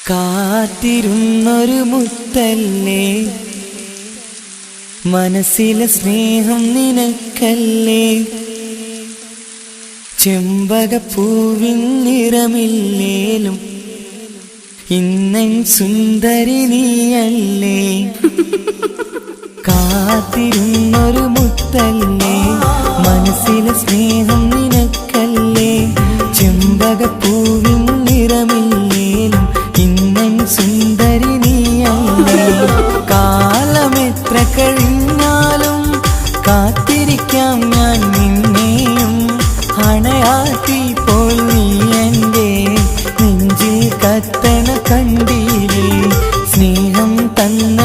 കാത്തിരുന്നൊരു മുത്തല്ലേ, മനസ്സിലെ സ്നേഹം നിനക്കല്ലേ. ചെമ്പകപ്പൂവിൻ നിറമില്ലേലും ഇന്നൻ സുന്ദരി നീയല്ലേ. കാത്തിരുന്നൊരു മുത്തല്ലേ, മനസ്സിലെ സ്നേഹം നിനക്കല്ലേ. ചെമ്പകപ്പൂവിൻ നിറമില്ലേലും ഇന്നൻ സുന്ദരി നീയല്ലേ. കാലമെത്ര കഴിഞ്ഞാലും കാത്തിരിക്കാം ഞാൻ നിന്നെയും. അണയാത്തി പോൽ നീ എൻ്റെ നെഞ്ചിൽ കത്തണ കണ്ടില്ലേ. സ്നേഹം തന്ന